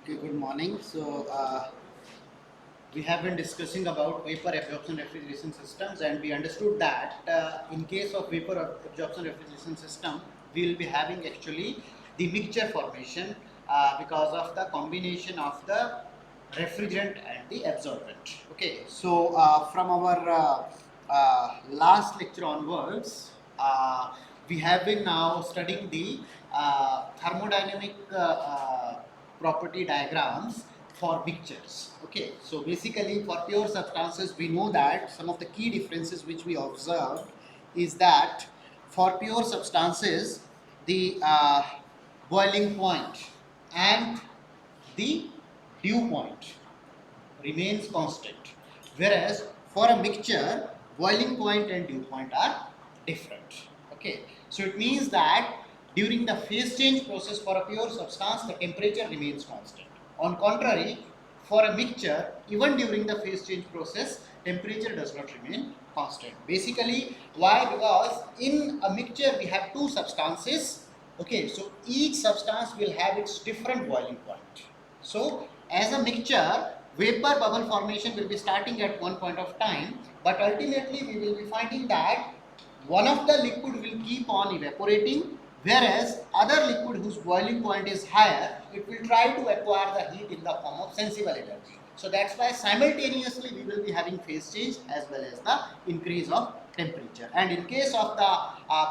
Okay, good morning. We have been discussing about vapor absorption refrigeration systems, and we understood that in case of vapor absorption refrigeration system, we will be having actually the mixture formation because of the combination of the refrigerant and the absorbent. Okay, from our last lecture onwards, we have been now studying the thermodynamic property diagrams for mixtures. Okay, so basically for pure substances, we know that some of the key differences which we observed is that for pure substances, the boiling point and the dew point remains constant, whereas for a mixture, boiling point and dew point are different. Okay, so it means that during the phase change process for a pure substance, the temperature remains constant. On contrary, for a mixture, even during the phase change process, temperature does not remain constant. Basically, why? Because in a mixture we have two substances. Okay, so each substance will have its different boiling point. So as a mixture, vapor bubble formation will be starting at one point of time, but ultimately we will be finding that one of the liquid will keep on evaporating, whereas other liquid whose boiling point is higher, it will try to acquire the heat in the form of sensible energy. So that's why simultaneously we will be having phase change as well as the increase of temperature. And in case of the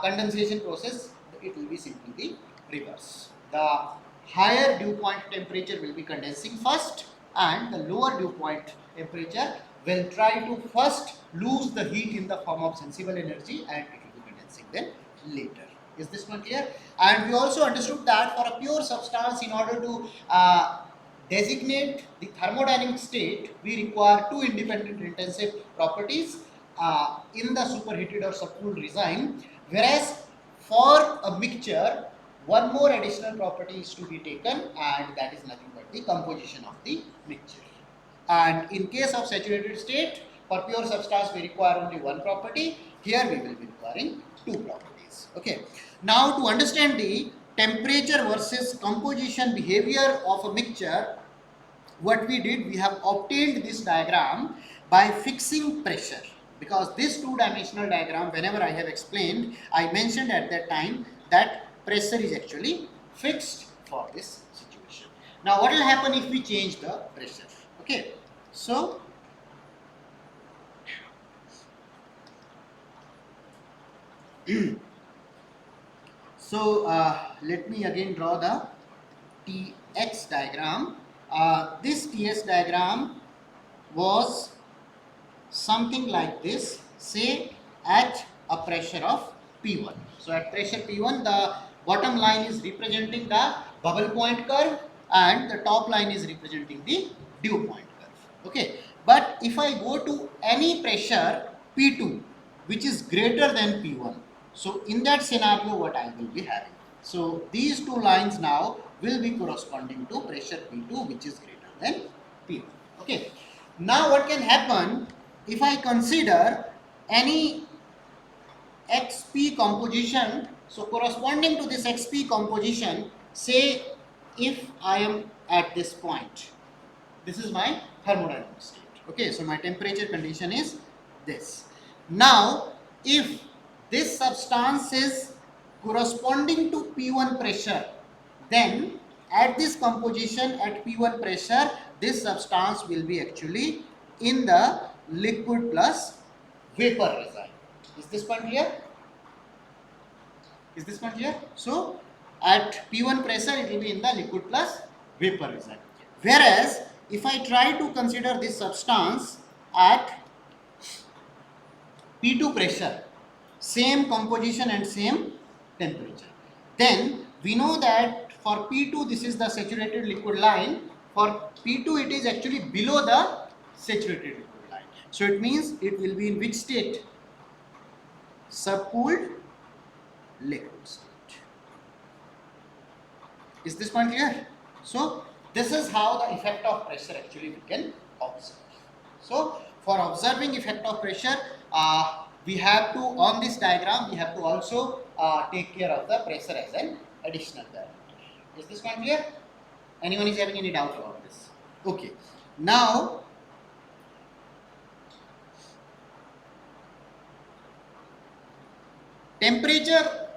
condensation process, it will be simply the reverse. The higher dew point temperature will be condensing first, and the lower dew point temperature will try to first lose the heat in the form of sensible energy, and it will be condensing then later. Is this one clear? And we also understood that for a pure substance, in order to designate the thermodynamic state, we require two independent intensive properties in the superheated or subcooled regime, whereas for a mixture, one more additional property is to be taken, and that is nothing but the composition of the mixture. And in case of saturated state, for pure substance we require only one property. Here we will be requiring two properties. Okay. Now to understand the temperature versus composition behavior of a mixture, what we did, we have obtained this diagram by fixing pressure, because this two-dimensional diagram, whenever I have explained, I mentioned at that time that pressure is actually fixed for this situation. Now what will happen if we change the pressure? Okay, so let me again draw the TX diagram. This TX diagram was something like this, say at a pressure of P1. So at pressure P1, the bottom line is representing the bubble point curve and the top line is representing the dew point curve. Okay, but if I go to any pressure P2 which is greater than P1, so in that scenario what I will be having? So these two lines now will be corresponding to pressure P2 which is greater than P1. Okay, now what can happen if I consider any XP composition? So corresponding to this XP composition, say if I am at this point, this is my thermodynamic state. Okay, so my temperature condition is this. Now if this substance is corresponding to P1 pressure, then at this composition at P1 pressure, this substance will be actually in the liquid plus vapor regime. Is this point clear? Is this point clear? So at P1 pressure, it will be in the liquid plus vapor regime. Whereas if I try to consider this substance at P2 pressure, same composition and same temperature, then we know that for P2 this is the saturated liquid line. For P2 it is actually below the saturated liquid line. So it means it will be in which state? Subcooled liquid state. Is this point clear? So this is how the effect of pressure actually we can observe. So for observing effect of pressure, we have to, on this diagram, we have to also take care of the pressure as an additional parameter. Is this point clear? Anyone is having any doubt about this? Okay. Now, temperature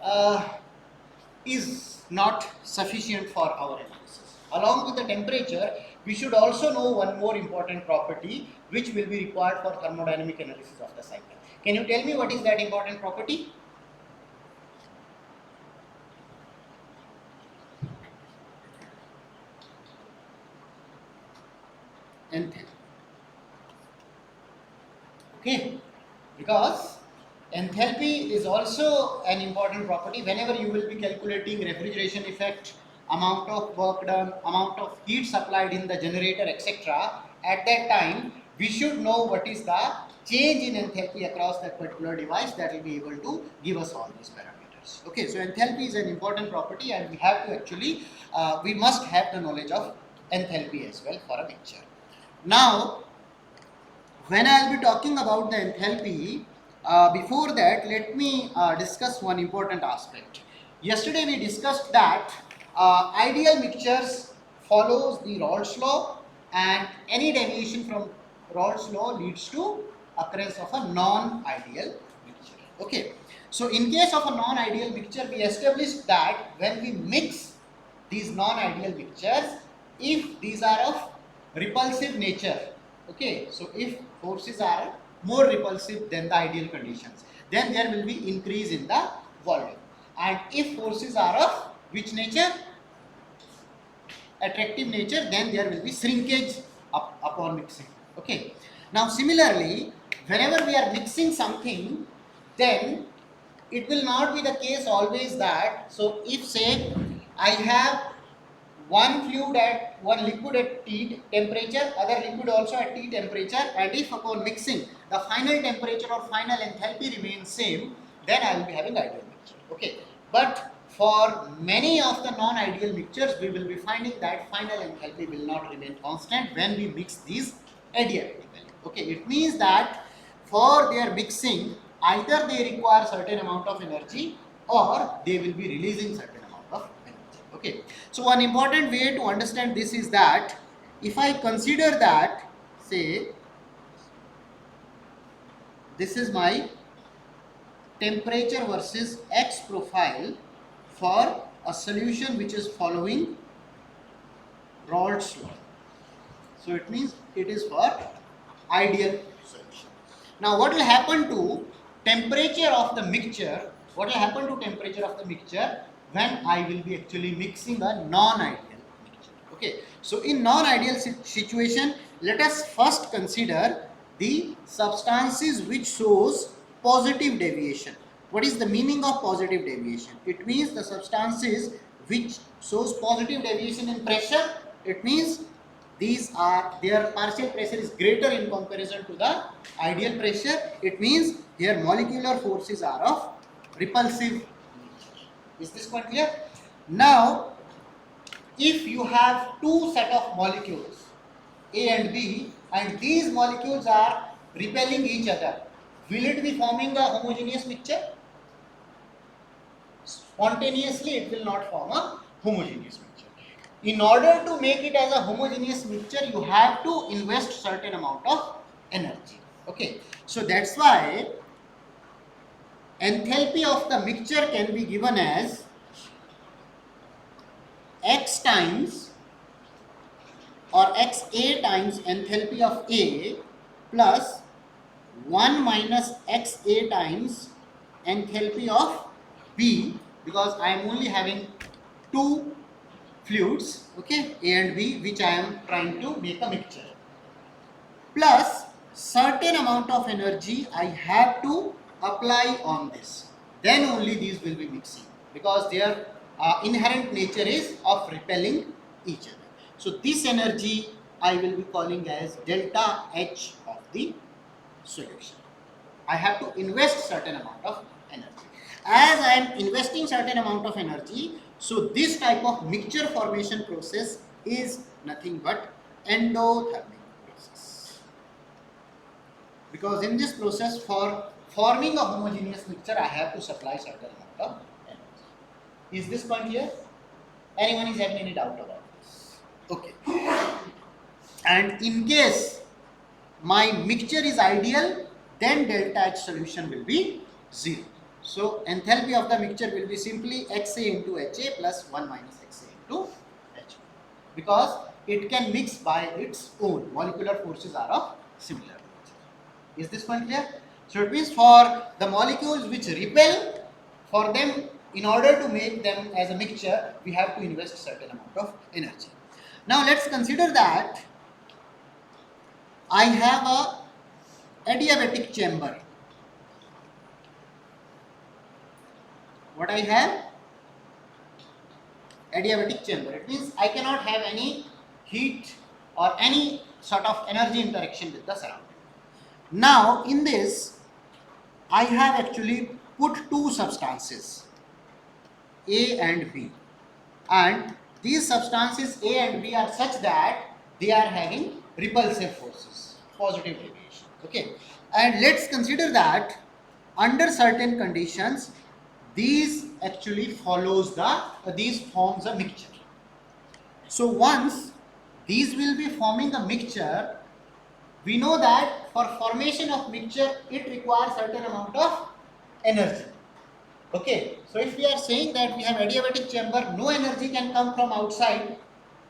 is not sufficient for our analysis. Along with the temperature, we should also know one more important property which will be required for thermodynamic analysis of the cycle. Can you tell me what is that important property? Enthalpy. Okay, because enthalpy is also an important property. Whenever you will be calculating refrigeration effect, amount of work done, amount of heat supplied in the generator, etc., at that time we should know what is the change in enthalpy across that particular device that will be able to give us all these parameters. Okay, so enthalpy is an important property, and we have to actually we must have the knowledge of enthalpy as well for a mixture. Now, when I will be talking about the enthalpy, before that, let me discuss one important aspect. Yesterday we discussed that ideal mixtures follows the Raoult's law, and any deviation from Raoult's law leads to occurrence of a non-ideal mixture. Okay. So in case of a non-ideal mixture, we established that when we mix these non-ideal mixtures, if these are of repulsive nature, okay, so if forces are more repulsive than the ideal conditions, then there will be increase in the volume. And if forces are of which nature? Attractive nature, then there will be shrinkage upon mixing. Okay. Now similarly, whenever we are mixing something, then it will not be the case always that, so if say I have one liquid at T temperature, other liquid also at T temperature, and if upon mixing the final temperature or final enthalpy remains same, then I will be having ideal mixture. Okay, but for many of the non-ideal mixtures, we will be finding that final enthalpy will not remain constant when we mix these adiabatically. Okay, it means that for their mixing, either they require certain amount of energy or they will be releasing certain amount of energy. Okay, so one important way to understand this is that if I consider that, say, this is my temperature versus X profile for a solution which is following Raoult's law. So it means it is for ideal solution. Now what will happen to temperature of the mixture? What will happen to temperature of the mixture when I will be actually mixing a non-ideal mixture? Okay. So in non-ideal situation, let us first consider the substances which shows positive deviation. What is the meaning of positive deviation? It means the substances which shows positive deviation in pressure. It means these are, their partial pressure is greater in comparison to the ideal pressure. It means their molecular forces are of repulsive nature. Is this point clear? Now, if you have two set of molecules, A and B, and these molecules are repelling each other, will it be forming a homogeneous mixture? Spontaneously, it will not form a homogeneous mixture. In order to make it as a homogeneous mixture, you have to invest certain amount of energy. Okay, so that's why enthalpy of the mixture can be given as X times or XA times enthalpy of A plus 1 minus XA times enthalpy of B, because I am only having two fluids, okay, A and B, which I am trying to make a mixture, plus certain amount of energy I have to apply on this, then only these will be mixing, because their inherent nature is of repelling each other. So this energy I will be calling as delta H of the solution. I have to invest certain amount of energy. As I am investing certain amount of energy, so this type of mixture formation process is nothing but endothermic process. Because in this process, for forming a homogeneous mixture, I have to supply certain amount of energy. Is this point here? Anyone is having any doubt about this? Okay. And in case my mixture is ideal, then delta H solution will be 0. So enthalpy of the mixture will be simply XA into HA plus 1 minus XA into HA, because it can mix by its own. Molecular forces are of similar nature. Is this point clear? So it means for the molecules which repel, for them, in order to make them as a mixture, we have to invest certain amount of energy. Now let's consider that I have a adiabatic chamber. What I have? Adiabatic chamber. It means I cannot have any heat or any sort of energy interaction with the surrounding. Now in this, I have actually put two substances, A and B, and these substances A and B are such that they are having repulsive forces, positive deviation. Okay, and let's consider that under certain conditions these actually follows these forms a mixture. So once these will be forming a mixture, we know that for formation of mixture it requires certain amount of energy. Okay, so if we are saying that we have adiabatic chamber, no energy can come from outside,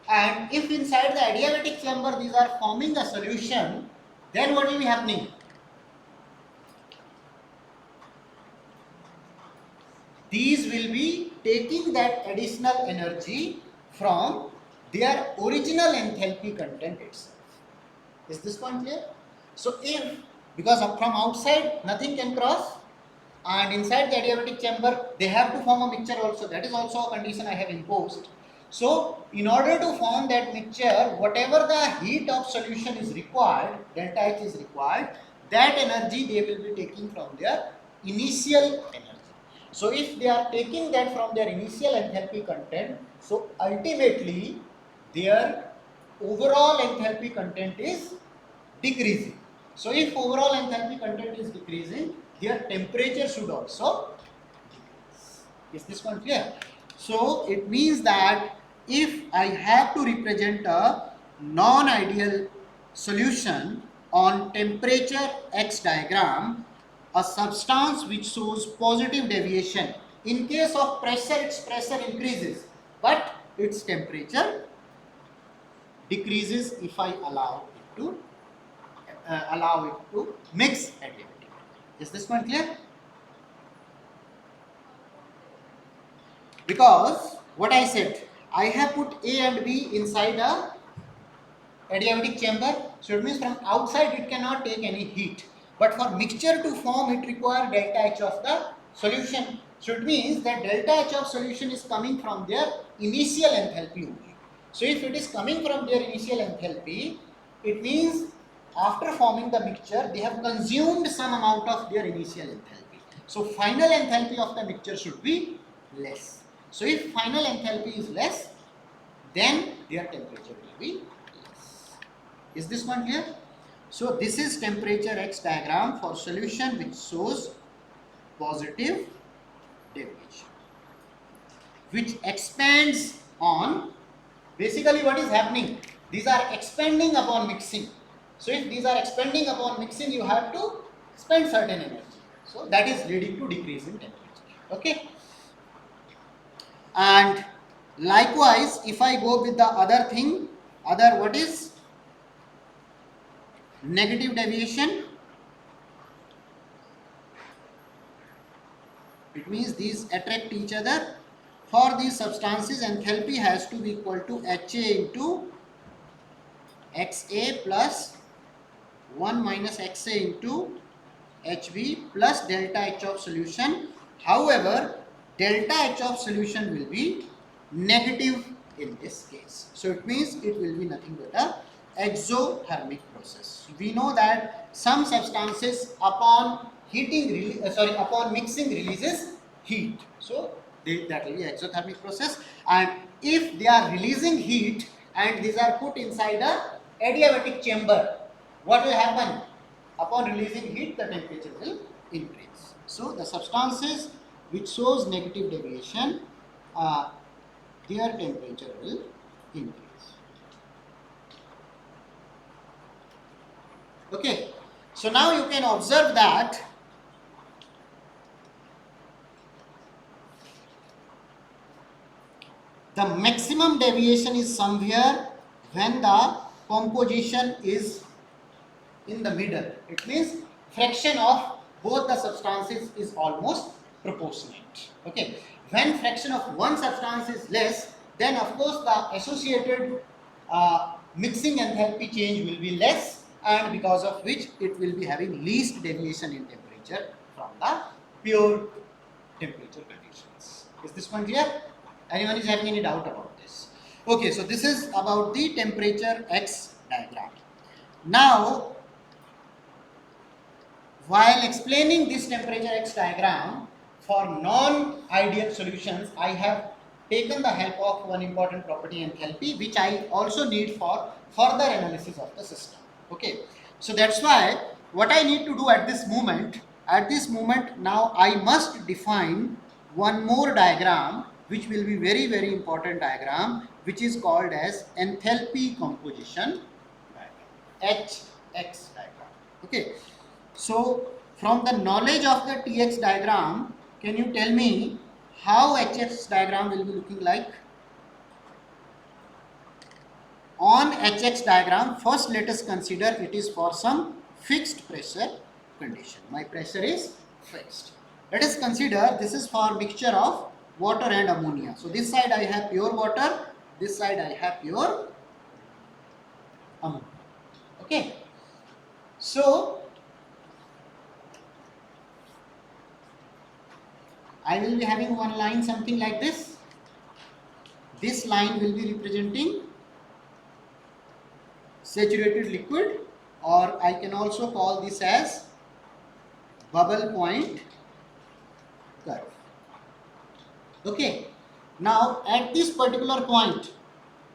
and if inside the adiabatic chamber these are forming a solution, then what will be happening? These will be taking that additional energy from their original enthalpy content itself. Is this point clear? So if, because from outside nothing can cross, and inside the adiabatic chamber they have to form a mixture also, that is also a condition I have imposed. So in order to form that mixture, whatever the heat of solution is required, delta H is required, that energy they will be taking from their initial energy. So if they are taking that from their initial enthalpy content, so ultimately their overall enthalpy content is decreasing. So if overall enthalpy content is decreasing, their temperature should also decrease. Is this one clear? So it means that if I have to represent a non-ideal solution on temperature X diagram, a substance which shows positive deviation, in case of pressure its pressure increases but its temperature decreases if I allow it to mix adiabatic. Is this one clear? Because what I said, I have put A and B inside a adiabatic chamber, so it means from outside it cannot take any heat, but for mixture to form it requires delta H of the solution. So it means that delta H of solution is coming from their initial enthalpy only. So if it is coming from their initial enthalpy, it means after forming the mixture they have consumed some amount of their initial enthalpy. So final enthalpy of the mixture should be less. So if final enthalpy is less, then their temperature will be less. Is this one clear? So this is temperature X diagram for solution which shows positive deviation, which expands on, basically what is happening, these are expanding upon mixing. So if these are expanding upon mixing, you have to spend certain energy. So that is leading to decrease in temperature. Okay. And likewise, if I go with the other thing, what is negative deviation? It means these attract each other. For these substances, enthalpy has to be equal to HA into XA plus 1 minus XA into HB plus delta H of solution. However, delta H of solution will be negative in this case. So it means it will be nothing but a exothermic process. We know that some substances upon upon mixing releases heat. So that will be exothermic process. And if they are releasing heat and these are put inside a adiabatic chamber, what will happen? Upon releasing heat, the temperature will increase. So the substances which shows negative deviation, their temperature will increase. Okay, so now you can observe that the maximum deviation is somewhere when the composition is in the middle. It means fraction of both the substances is almost proportionate. Okay, when fraction of one substance is less, then of course the associated mixing enthalpy change will be less, and because of which it will be having least deviation in temperature from the pure temperature conditions. Is this one clear? Anyone is having any doubt about this? Okay, so this is about the temperature X diagram. Now, while explaining this temperature X diagram for non-ideal solutions, I have taken the help of one important property, enthalpy, which I also need for further analysis of the system. Okay, so that's why what I need to do at this moment now I must define one more diagram, which will be very important diagram, which is called as enthalpy composition diagram, HX diagram. Okay, so from the knowledge of the TX diagram, can you tell me how HX diagram will be looking like? On HX diagram, first let us consider it is for some fixed pressure condition. My pressure is fixed. Let us consider this is for mixture of water and ammonia. So this side I have pure water, this side I have pure ammonia. Okay. So I will be having one line something like this. This line will be representing saturated liquid, or I can also call this as bubble point curve. Okay. Now at this particular point,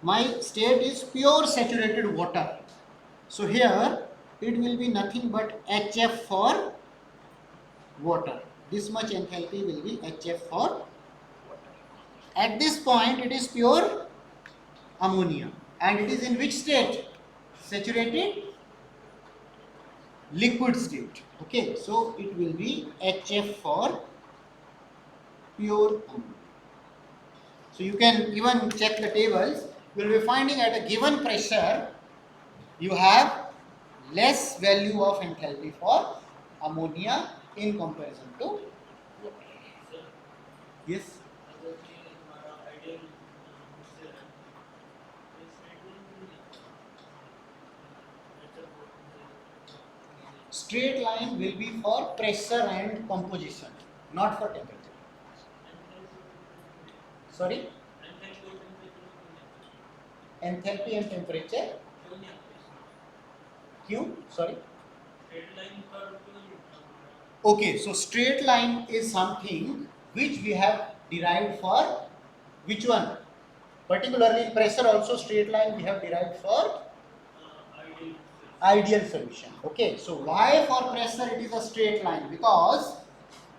my state is pure saturated water. So here it will be nothing but HF for water. This much enthalpy will be HF for water. At this point it is pure ammonia, and it is in which state? Saturated liquid state. Okay, so it will be HF for pure ammonia. So you can even check the tables. You will be finding at a given pressure you have less value of enthalpy for ammonia in comparison to water. Yes. Straight line will be for pressure and composition, not for temperature. Sorry? Enthalpy and temperature. Q? Sorry? Okay, so straight line is something which we have derived for which one? Particularly in pressure also straight line we have derived for ideal solution. Okay, so why for pressure it is a straight line? Because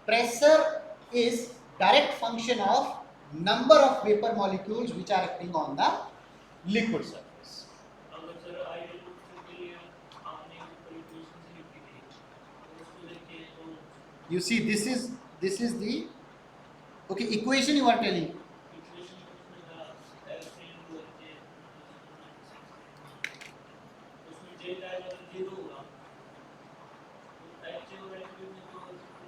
pressure is direct function of number of vapor molecules which are acting on the liquid surface. You see, this is the okay equation you are telling.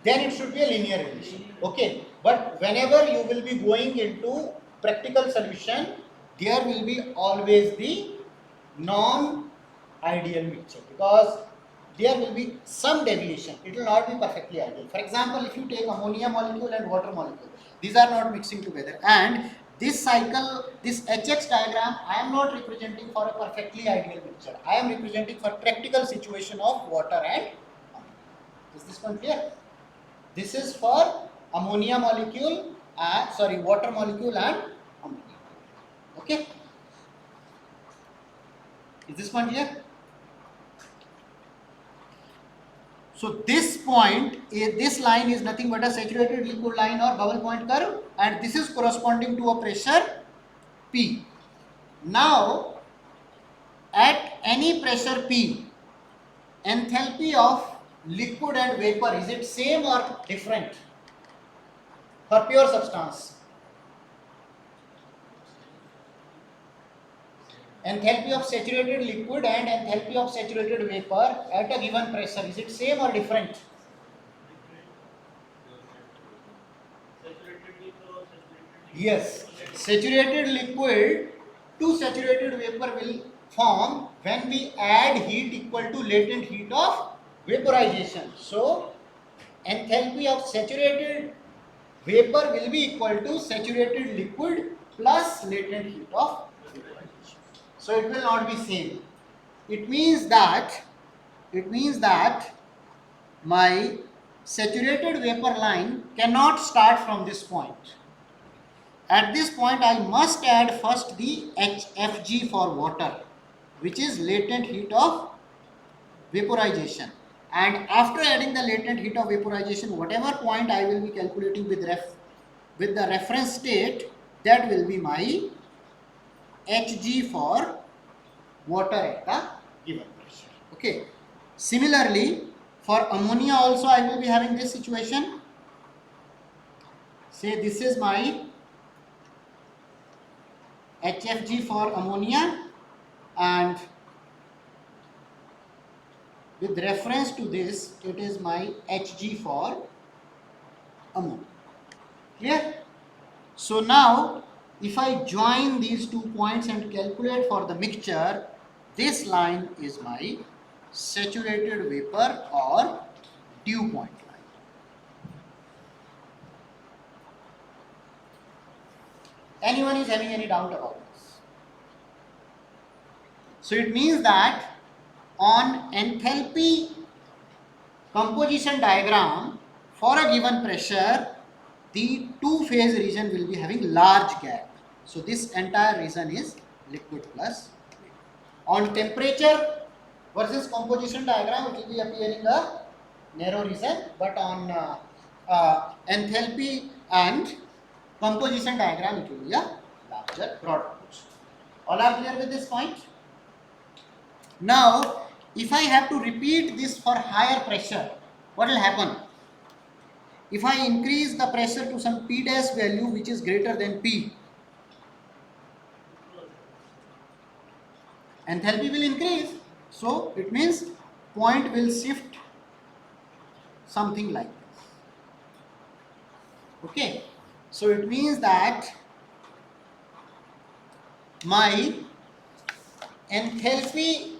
Then it should be a linear relation. Okay, but whenever you will be going into practical solution, there will be always the non-ideal mixture, because there will be some deviation. It will not be perfectly ideal. For example, if you take ammonia molecule and water molecule, these are not mixing together, and this cycle, this HX diagram, I am not representing for a perfectly ideal mixture. I am representing for practical situation of water and ammonia. Is this one clear? This is for ammonia molecule, water molecule and ammonia. Okay. Is this one clear? So this point, this line is nothing but a saturated liquid line or bubble point curve, and this is corresponding to a pressure P. Now, at any pressure P, enthalpy of liquid and vapor, is it same or different for pure substance? Enthalpy of saturated liquid and enthalpy of saturated vapor at a given pressure, is it same or different? Yes, saturated liquid to saturated vapor will form when we add heat equal to latent heat of vaporization. So, enthalpy of saturated vapor will be equal to saturated liquid plus latent heat of vaporization. So, it will not be same. It means that my saturated vapor line cannot start from this point. At this point, I must add first the HFG for water, which is latent heat of vaporization. And after adding the latent heat of vaporization, whatever point I will be calculating with the reference state, that will be my Hg for water at the given pressure. Okay. Similarly, for ammonia also I will be having this situation. Say this is my HFG for ammonia, and with reference to this, it is my Hg for ammonia. Clear? So now, if I join these 2 points and calculate for the mixture, this line is my saturated vapor or dew point line. Anyone is having any doubt about this? So it means that on enthalpy composition diagram, for a given pressure, the two-phase region will be having large gap. So this entire region is liquid plus vapor. On temperature versus composition diagram, it will be appearing a narrow region, but on enthalpy and composition diagram, it will be a larger, broad portion. All are clear with this point? Now, if I have to repeat this for higher pressure, what will happen? If I increase the pressure to some P dash value which is greater than P, enthalpy will increase. So, it means point will shift something like this. Okay. So, it means that my enthalpy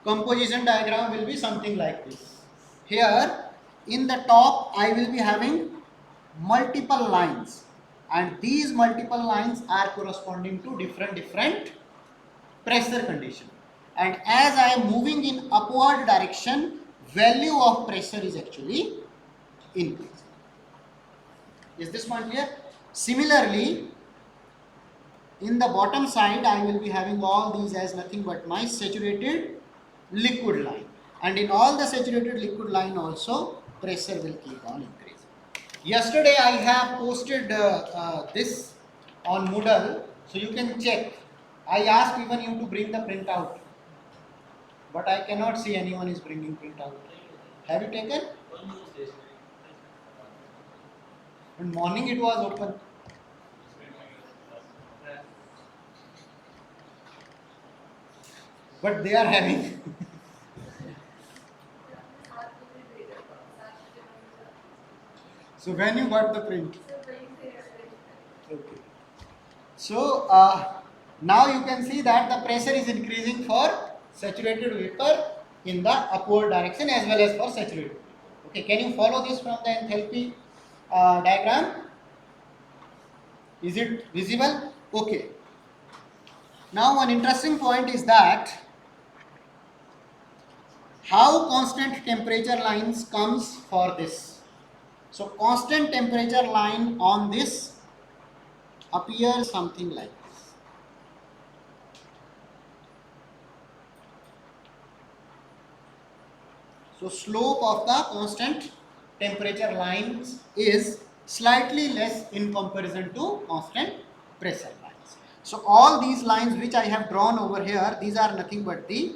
composition diagram will be something like this. Here in the top I will be having multiple lines, and these multiple lines are corresponding to different pressure condition, and as I am moving in upward direction, value of pressure is actually increasing. Is this point clear? Similarly, in the bottom side I will be having all these as nothing but my saturated liquid line, and in all the saturated liquid line also pressure will keep on increasing. Yesterday I have posted this on Moodle, so you can check. I asked even you to bring the printout, but I cannot see anyone is bringing printout. Have you taken? In morning it was open. But they are having. So when you got the print? Okay. So now you can see that the pressure is increasing for saturated vapor in the upward direction as well as for saturated vapor. Okay, can you follow this from the enthalpy diagram? Is it visible? Okay. Now one interesting point is that how constant temperature lines comes for this. So constant temperature line on this appears something like this. So slope of the constant temperature lines is slightly less in comparison to constant pressure lines. So all these lines which I have drawn over here, these are nothing but the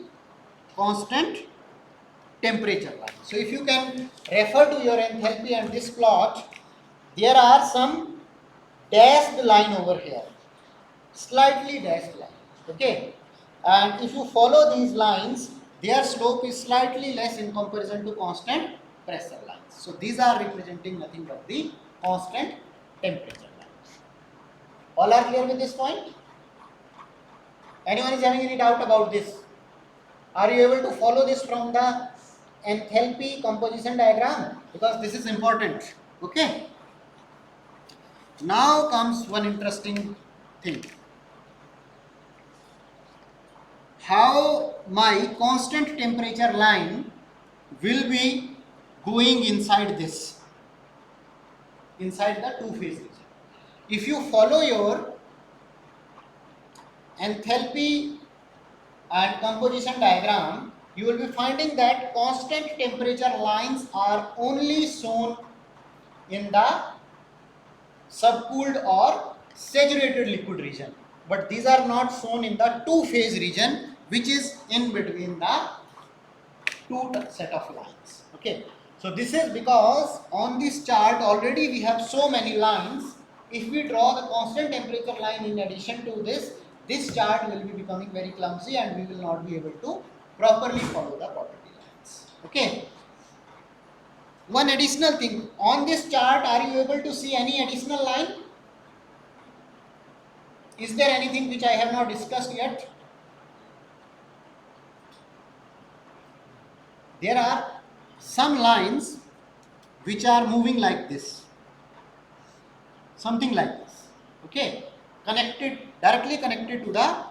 constant temperature line. So if you can refer to your enthalpy and this plot, there are some dashed line over here, slightly dashed line, okay, and if you follow these lines, their slope is slightly less in comparison to constant pressure lines. So these are representing nothing but the constant temperature lines. All are clear with this point? Anyone is having any doubt about this? Are you able to follow this from the enthalpy composition diagram? Because this is important, okay. Now comes one interesting thing. How my constant temperature line will be going inside this, inside the two-phase region. If you follow your enthalpy and composition diagram, you will be finding that constant temperature lines are only shown in the subcooled or saturated liquid region, but these are not shown in the two-phase region, which is in between the two set of lines, okay. So this is because on this chart already we have so many lines. If we draw the constant temperature line in addition to this chart will be becoming very clumsy and we will not be able to properly follow the property lines, okay. One additional thing, on this chart, are you able to see any additional line? Is there anything which I have not discussed yet? There are some lines which are moving like this, something like this, okay, directly connected to the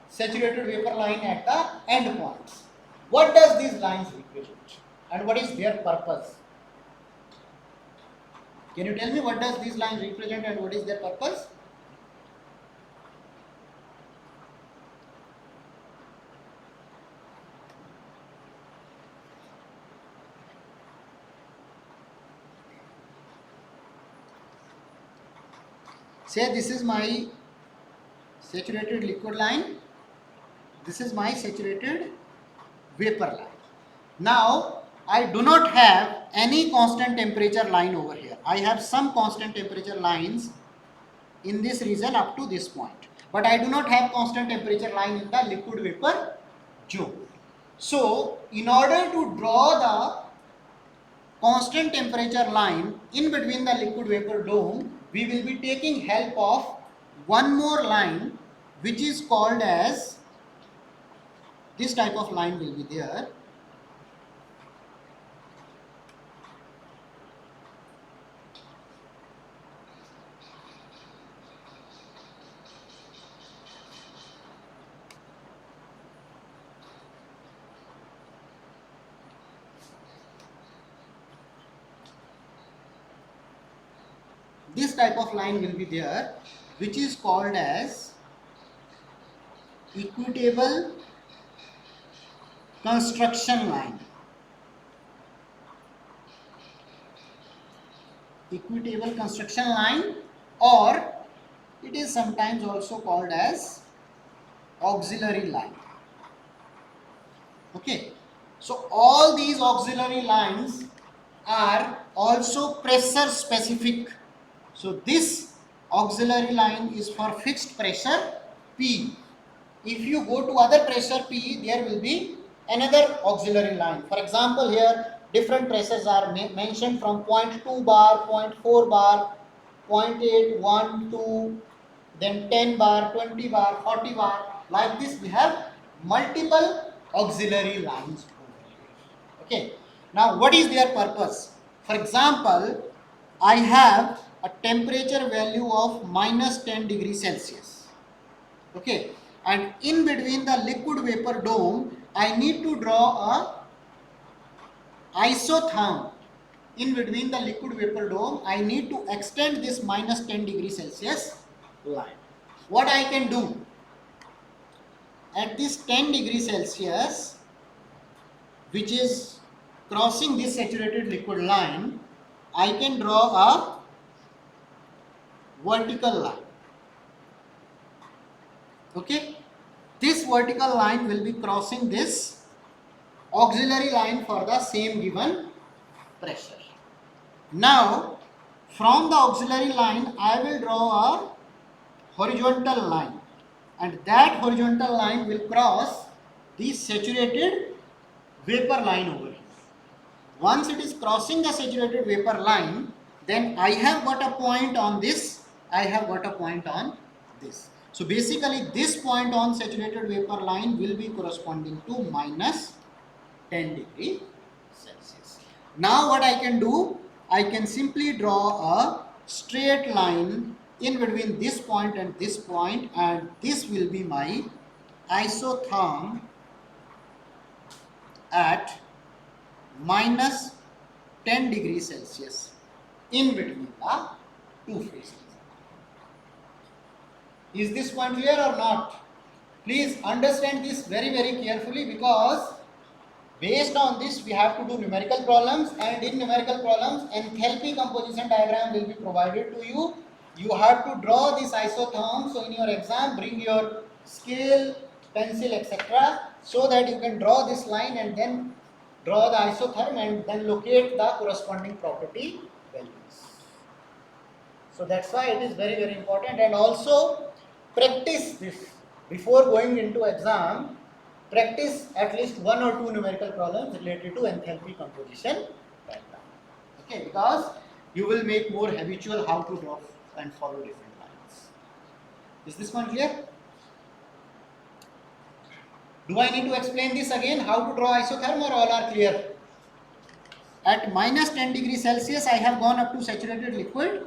saturated vapor line at the end points. What does these lines represent and what is their purpose? Can you tell me what does these lines represent and what is their purpose? Say this is my saturated liquid line, this is my saturated vapor line. Now I do not have any constant temperature line over here. I have some constant temperature lines in this region up to this point, but I do not have constant temperature line in the liquid vapor zone. So in order to draw the constant temperature line in between the liquid vapor dome, we will be taking help of one more line which is called as, this type of line will be there. This type of line will be there, which is called as equitable construction line. Equitable construction line, or it is sometimes also called as auxiliary line. Okay, so all these auxiliary lines are also pressure specific. So this auxiliary line is for fixed pressure P. If you go to other pressure P, there will be another auxiliary line. For example, here different pressures are mentioned from 0.2 bar, 0.4 bar, 0.8, 1, 2, then 10 bar, 20 bar, 40 bar. Like this we have multiple auxiliary lines over here. Okay. Now what is their purpose? For example, I have a temperature value of minus 10 degrees Celsius. Okay, and in between the liquid vapor dome, I need to draw a isotherm. In between the liquid vapor dome, I need to extend this minus 10 degrees Celsius line. What I can do? At this 10 degrees Celsius, which is crossing this saturated liquid line, I can draw a vertical line. Okay, this vertical line will be crossing this auxiliary line for the same given pressure. Now, from the auxiliary line, I will draw a horizontal line, and that horizontal line will cross the saturated vapor line over here. Once it is crossing the saturated vapor line, then I have got a point on this, I have got a point on this. So basically this point on saturated vapor line will be corresponding to minus 10 degree Celsius. Now what I can do, I can simply draw a straight line in between this point and this point, and this will be my isotherm at minus 10 degrees Celsius in between the two phases. Is this point clear or not? Please understand this very carefully, because based on this we have to do numerical problems, and in numerical problems enthalpy composition diagram will be provided to you. You have to draw this isotherm. So in your exam, bring your scale, pencil, etc., so that you can draw this line and then draw the isotherm and then locate the corresponding property values. So that's why it is very important, and also practice this before going into exam. Practice at least one or two numerical problems related to enthalpy composition diagram. Okay, because you will make more habitual how to draw and follow different lines. Is this one clear? Do I need to explain this again, how to draw isotherm, or all are clear? At minus 10 degrees Celsius, I have gone up to saturated liquid.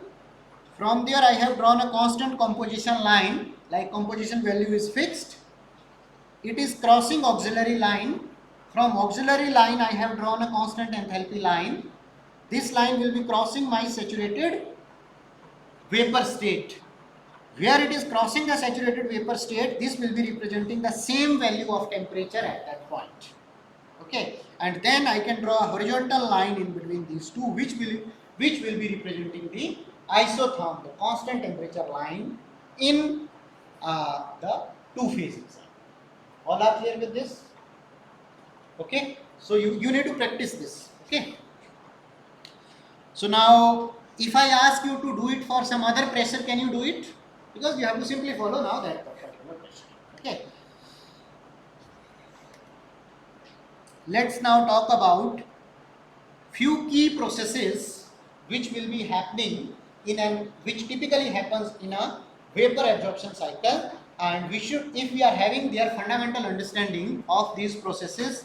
From there, I have drawn a constant composition line, like composition value is fixed. It is crossing auxiliary line. From auxiliary line, I have drawn a constant enthalpy line. This line will be crossing my saturated vapor state. Where it is crossing the saturated vapor state, this will be representing the same value of temperature at that point. Okay, and then I can draw a horizontal line in between these two, which will be representing the isotherm, the constant temperature line in the two phases. All are clear with this? Okay, so you need to practice this. Okay, so now if I ask you to do it for some other pressure, can you do it? Because you have to simply follow now that particular pressure. Okay, let's now talk about few key processes which will be happening which typically happens in a vapor absorption cycle, and we should, if we are having their fundamental understanding of these processes,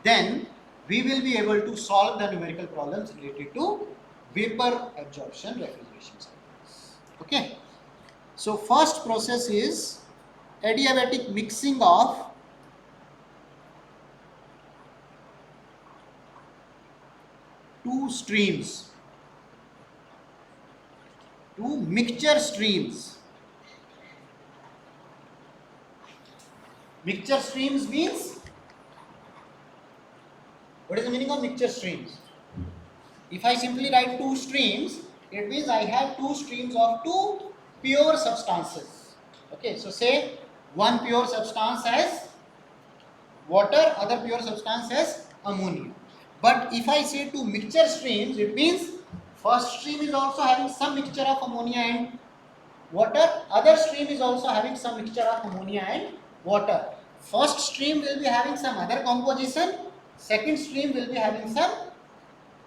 then we will be able to solve the numerical problems related to vapor absorption refrigeration cycles. Okay, so first process is adiabatic mixing of two streams, two mixture streams. Mixture streams means, what is the meaning of mixture streams? If I simply write two streams, it means I have two streams of two pure substances. Okay, so say one pure substance has water, other pure substance has ammonia. But if I say two mixture streams, it means first stream is also having some mixture of ammonia and water, other stream is also having some mixture of ammonia and water. First stream will be having some other composition, second stream will be having some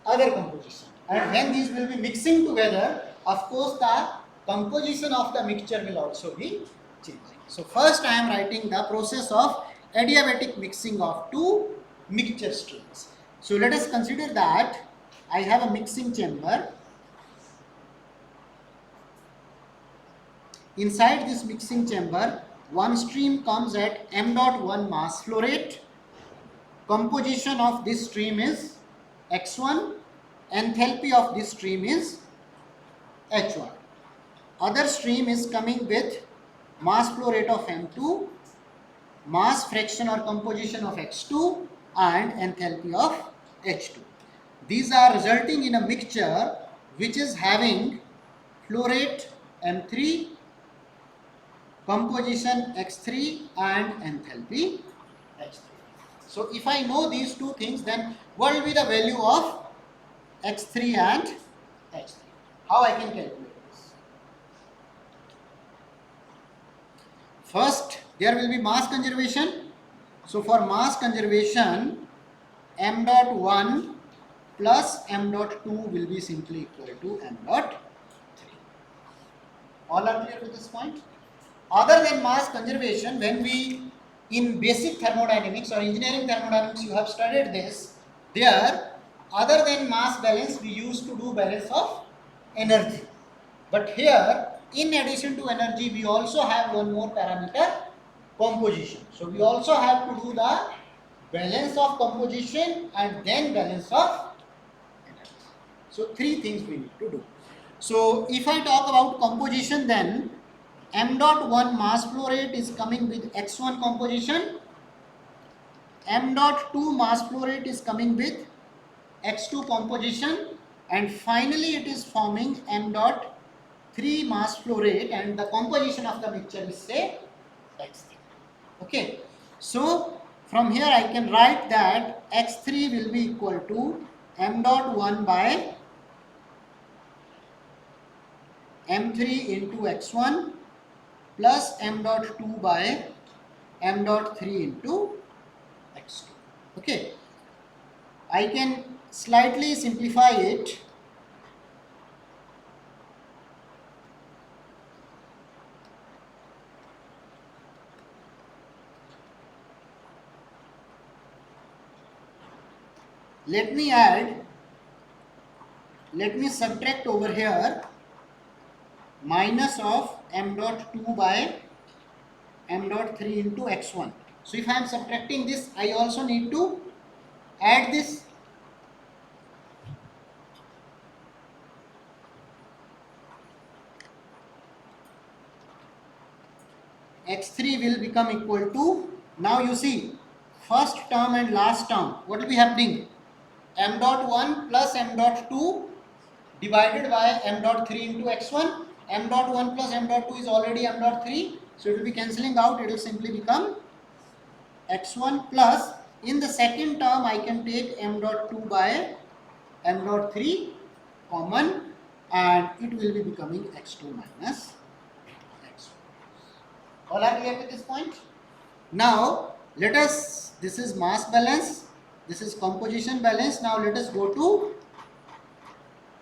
other composition, and when these will be mixing together, of course the composition of the mixture will also be changing. So first I am writing the process of adiabatic mixing of two mixture streams. So let us consider that I have a mixing chamber. Inside this mixing chamber, one stream comes at m.1 mass flow rate. Composition of this stream is x1. Enthalpy of this stream is h1. Other stream is coming with mass flow rate of m2, mass fraction or composition of x2, and enthalpy of h2. These are resulting in a mixture which is having flow rate m3, composition x3, and enthalpy h3. So if I know these two things, then what will be the value of X3 and H3? How I can calculate this? First, there will be mass conservation. So for mass conservation, m dot 1 plus m dot 2 will be simply equal to m dot 3. All are clear to this point? Other than mass conservation, when we in basic thermodynamics or engineering thermodynamics you have studied this, there other than mass balance we used to do balance of energy. But here in addition to energy we also have one more parameter, composition. So we also have to do the balance of composition and then balance of energy. So three things we need to do. So if I talk about composition, then m dot 1 mass flow rate is coming with x1 composition, m dot 2 mass flow rate is coming with x2 composition, and finally it is forming m dot 3 mass flow rate, and the composition of the mixture is say x3. Okay, so from here I can write that x3 will be equal to m dot 1 by m3 into x1 plus m dot 2 by m dot 3 into x2. Okay, I can slightly simplify it. Let me subtract over here minus of m dot 2 by m dot 3 into x1. So if I am subtracting this, I also need to add this. X3 will become equal to, now you see, first term and last term, what will be happening? M dot 1 plus m dot 2 divided by m dot 3 into x1. M dot 1 plus m dot 2 is already m dot 3. So it will be cancelling out. It will simply become x1 plus, in the second term I can take m dot 2 by m dot 3 common, and it will be becoming x2 minus x1. All are clear at this point? Now let us, this is mass balance, this is composition balance. Now let us go to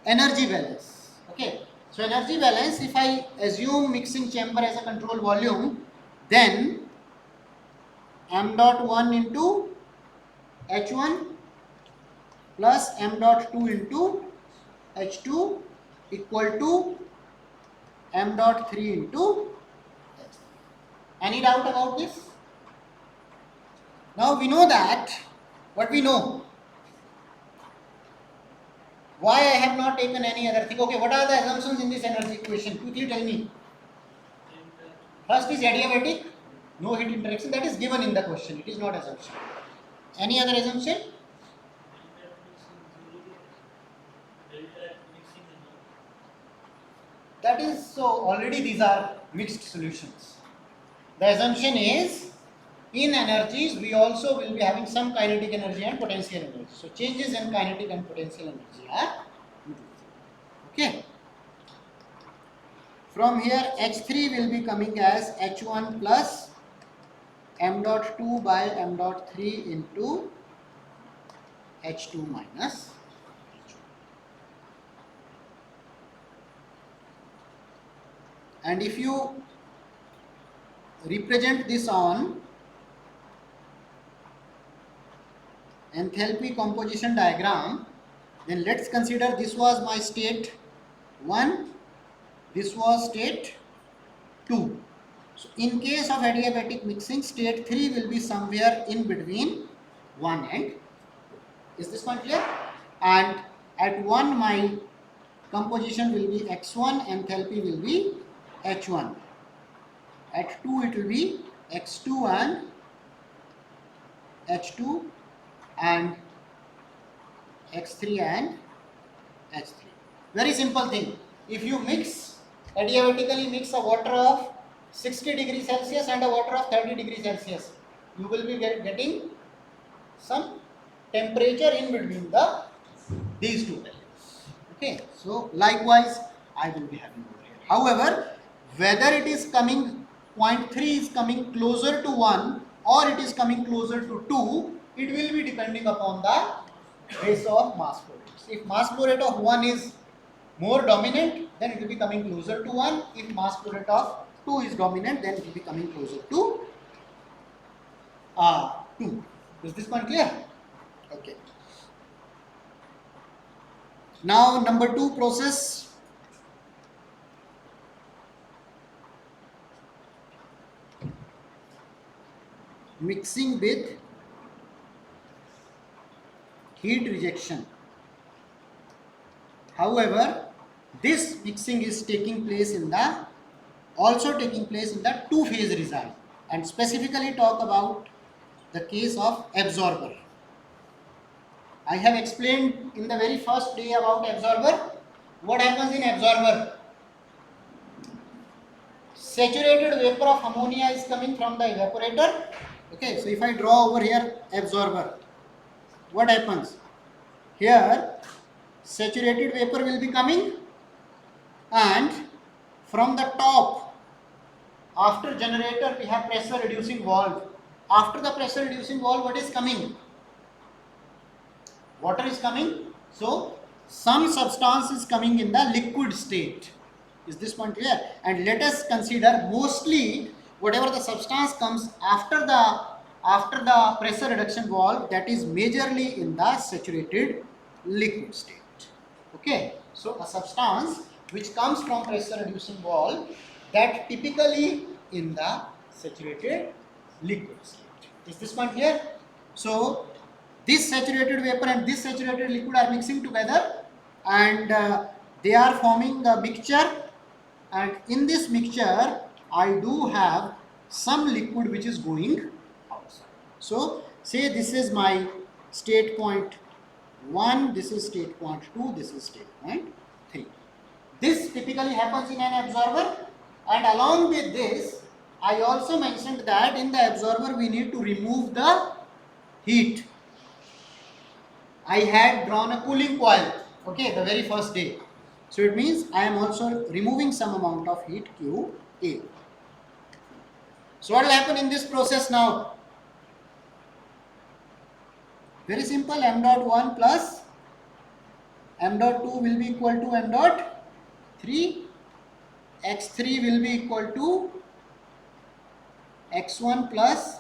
energy balance. Okay, so energy balance, if I assume mixing chamber as a control volume, then m dot 1 into h1 plus m dot 2 into h2 equal to m dot 3 into h3. Any doubt about this? Now we know that, what we know, why I have not taken any other thing. Okay, what are the assumptions in this energy equation? Quickly tell me. First is adiabatic, no heat interaction, that is given in the question, it is not assumption. Any other assumption? That is, so already these are mixed solutions. The assumption is, in energies we also will be having some kinetic energy and potential energy. So changes in kinetic and potential energy are okay. From here H3 will be coming as H1 plus m dot 2 by m dot 3 into H2 minus H1. And if you represent this on enthalpy composition diagram, then let's consider this was my state 1, this was state 2. So in case of adiabatic mixing, state 3 will be somewhere in between 1 and 2. Is this one clear? And at 1 my composition will be x1, enthalpy will be h1. At 2 it will be x2 and h2, and x3 and h3. Very simple thing. If you mix, adiabatically mix a water of 60 degrees Celsius and a water of 30 degrees Celsius, you will be getting some temperature in between these two values. Okay, so likewise I will be having over here. However, whether it is coming 0.3 is coming closer to 1 or it is coming closer to 2, it will be depending upon the ratio of mass flow rates. If mass flow rate of 1 is more dominant, then it will be coming closer to 1. If mass flow rate of 2 is dominant, then it will be coming closer to 2. Is this point clear? Okay. Now number 2 process. Mixing with heat rejection. However, this mixing is also taking place in the two-phase regime, and specifically talk about the case of absorber. I have explained in the very first day about absorber. What happens in absorber? Saturated vapor of ammonia is coming from the evaporator. Okay, so if I draw over here absorber, what happens? Here saturated vapor will be coming, and from the top, after generator we have pressure reducing valve. After the pressure reducing valve, what is coming? Water is coming. So some substance is coming in the liquid state. Is this point clear? And let us consider mostly whatever the substance comes after the pressure reduction valve, that is majorly in the saturated liquid state. Okay, so a substance which comes from pressure reducing valve, that typically in the saturated liquid state. Is this point clear? So this saturated vapor and this saturated liquid are mixing together, and they are forming a mixture, and in this mixture I do have some liquid which is going outside. So say this is my state point 1, this is state point 2, this is state point 3. This typically happens in an absorber, and along with this I also mentioned that in the absorber we need to remove the heat. I had drawn a cooling coil, okay, the very first day. So it means I am also removing some amount of heat QA. So what will happen in this process now? Very simple, m dot 1 plus m dot 2 will be equal to m dot 3. x3 will be equal to x1 plus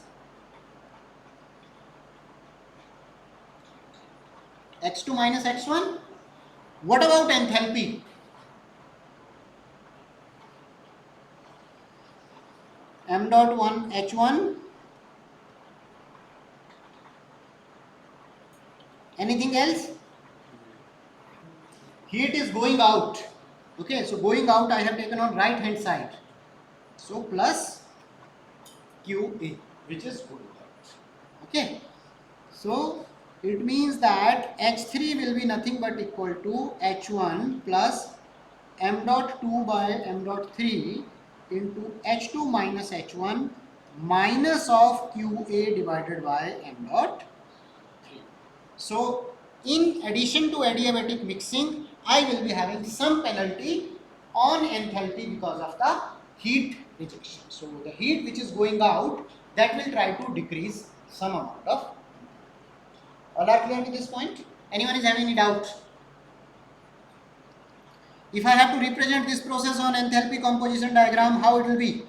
x2 minus x1. What about enthalpy? M dot 1 H1. Anything else? Heat is going out. Okay, so going out I have taken on right hand side. So plus QA, which is going out. Okay, so it means that H3 will be nothing but equal to H1 plus m dot 2 by m dot 3 into H2 minus H1 minus of QA divided by m dot 3. So in addition to adiabatic mixing, I will be having some penalty on enthalpy because of the heat rejection. So the heat which is going out, that will try to decrease some amount of. All are clear to this point? Anyone is having any doubt? If I have to represent this process on enthalpy composition diagram, how it will be?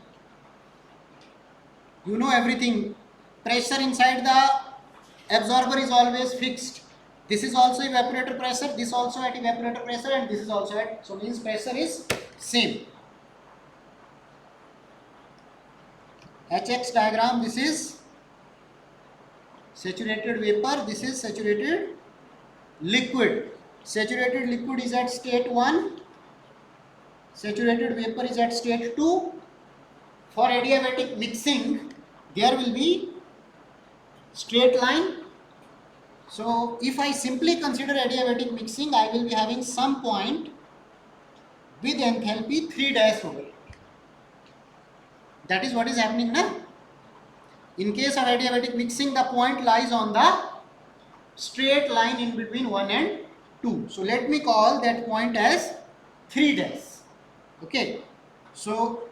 You know everything. Pressure inside the absorber is always fixed. This is also evaporator pressure, this also at evaporator pressure, and this is also at, so means pressure is same. HX diagram, this is saturated vapor, this is saturated liquid. Saturated liquid is at state 1, saturated vapor is at state 2. For adiabatic mixing, there will be straight line. So if I simply consider adiabatic mixing, I will be having some point with enthalpy 3 dash over it. That is what is happening now. In case of adiabatic mixing, the point lies on the straight line in between 1 and 2. So let me call that point as 3 dash. Okay. So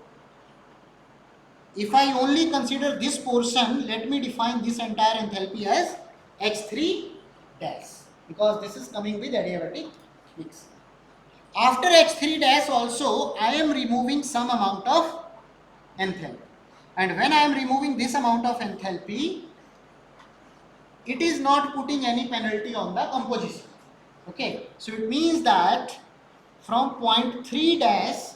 if I only consider this portion, let me define this entire enthalpy as H3 dash, because this is coming with adiabatic mix. After H3 dash also, I am removing some amount of enthalpy. And when I am removing this amount of enthalpy, it is not putting any penalty on the composition. Okay, so it means that from point 3 dash,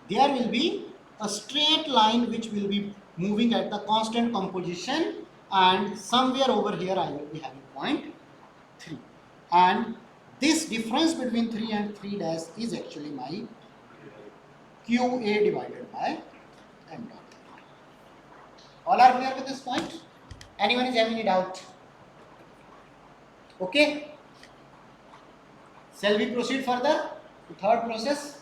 there will be a straight line which will be moving at the constant composition, and somewhere over here I will be having point 3. And this difference between 3 and 3 dash is actually my QA divided by M dot. All are clear with this point? Anyone is having any doubt? Okay. Shall we proceed further to third process?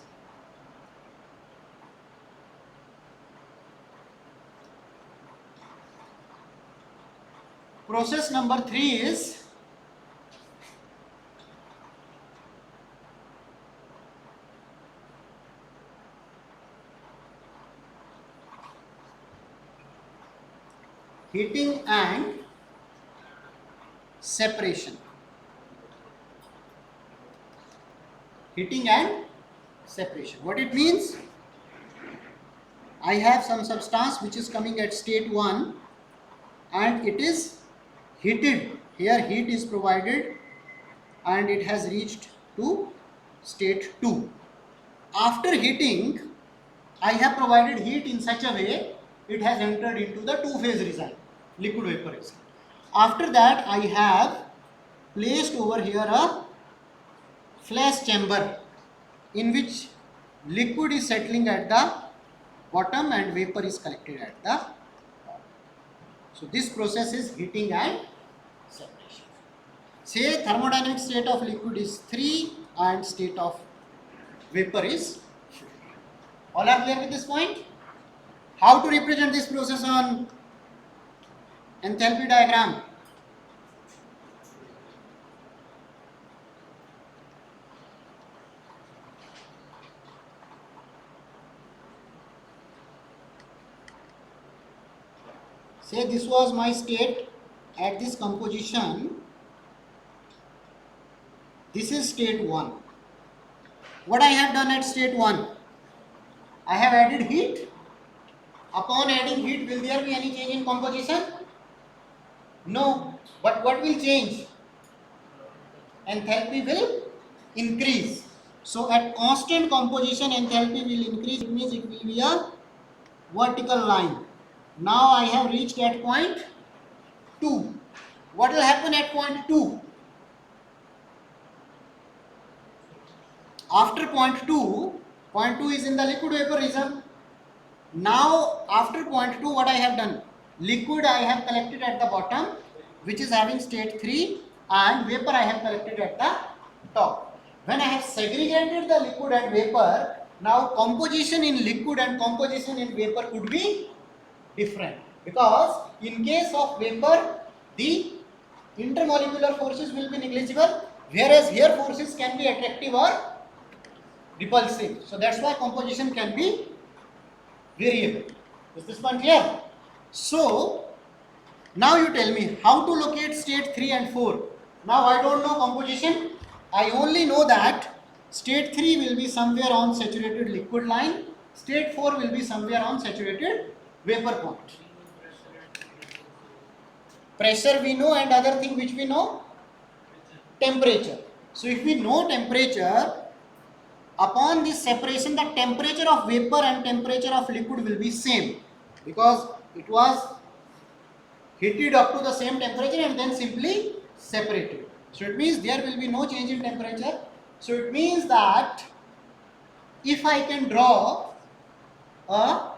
Process number 3 is heating and separation. Heating and separation. What it means? I have some substance which is coming at state 1 and it is heated. Here heat is provided and it has reached to state 2. After heating, I have provided heat in such a way it has entered into the two-phase regime, liquid vapor regime. After that, I have placed over here a flash chamber in which liquid is settling at the bottom and vapor is collected at the top. So this process is heating and separation. Say thermodynamic state of liquid is 3 and state of vapor is 4. All are clear with this point? How to represent this process on enthalpy diagram? Say this was my state at this composition. This is state 1. What I have done at state 1? I have added heat. Upon adding heat, will there be any change in composition? No. But what will change? Enthalpy will increase. So at constant composition, enthalpy will increase. It means it will be a vertical line. Now I have reached at point 2. What will happen at point 2? After point 2 is in the liquid vapor region. Now after point 2, what I have done? Liquid I have collected at the bottom, which is having state 3, and vapor I have collected at the top. When I have segregated the liquid and vapor, now composition in liquid and composition in vapor could be different, because in case of vapor the intermolecular forces will be negligible, whereas here forces can be attractive or repulsive. So that's why composition can be variable. Is this one clear? So now you tell me how to locate state 3 and 4. Now I don't know composition. I only know that state 3 will be somewhere on saturated liquid line, state 4 will be somewhere on saturated vapor point. Pressure we know, and other thing which we know, temperature. So if we know temperature, upon this separation the temperature of vapor and temperature of liquid will be same, because it was heated up to the same temperature and then simply separated. So it means there will be no change in temperature. So it means that if I can draw a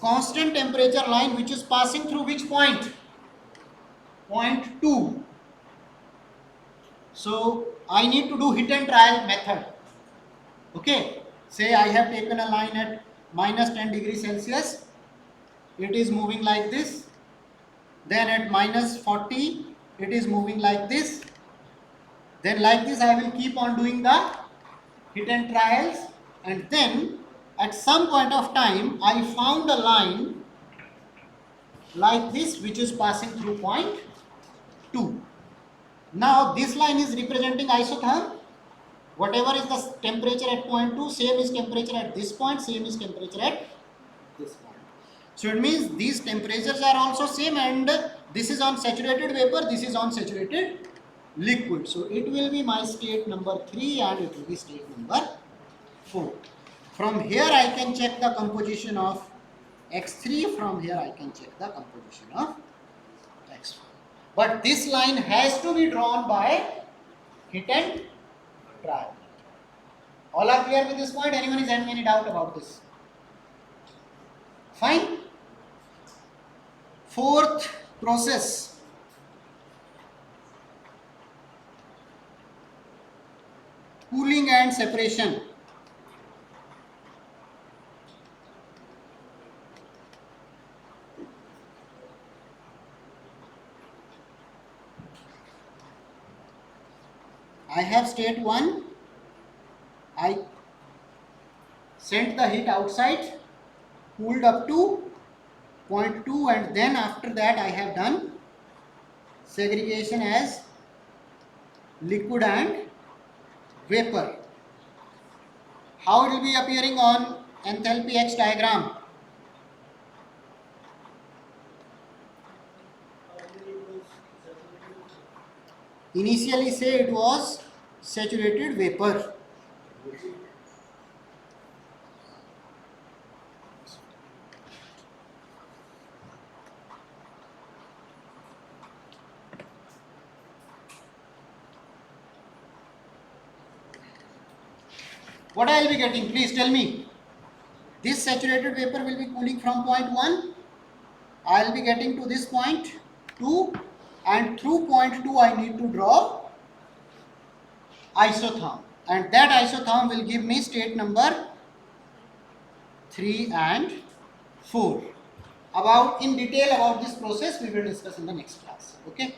constant temperature line which is passing through which point? Point 2. So I need to do hit and trial method. Okay, say I have taken a line at minus 10 degrees Celsius. It is moving like this. Then at minus 40, it is moving like this. Then like this I will keep on doing the hit and trials, and then at some point of time I found a line like this which is passing through point 2. Now this line is representing isotherm. Whatever is the temperature at point 2, same is temperature at this point, same is temperature at this point. So it means these temperatures are also same, and this is on saturated vapor, this is on saturated liquid. So it will be my state number 3 and it will be state number 4. From here I can check the composition of X3, from here I can check the composition of X4. But this line has to be drawn by hit and trial. All are clear with this point? Anyone is having any doubt about this? Fine. Fourth process. Cooling and separation. I have state 1. I sent the heat outside, cooled up to point 2, and then after that I have done segregation as liquid and vapor. How it will be appearing on enthalpy X diagram? Initially say it was saturated vapor. What I will be getting? Please tell me. This saturated vapor will be cooling from point 1. I will be getting to this point 2, and through point 2 I need to draw isotherm, and that isotherm will give me state number 3 and 4. In detail about this process we will discuss in the next class. Okay.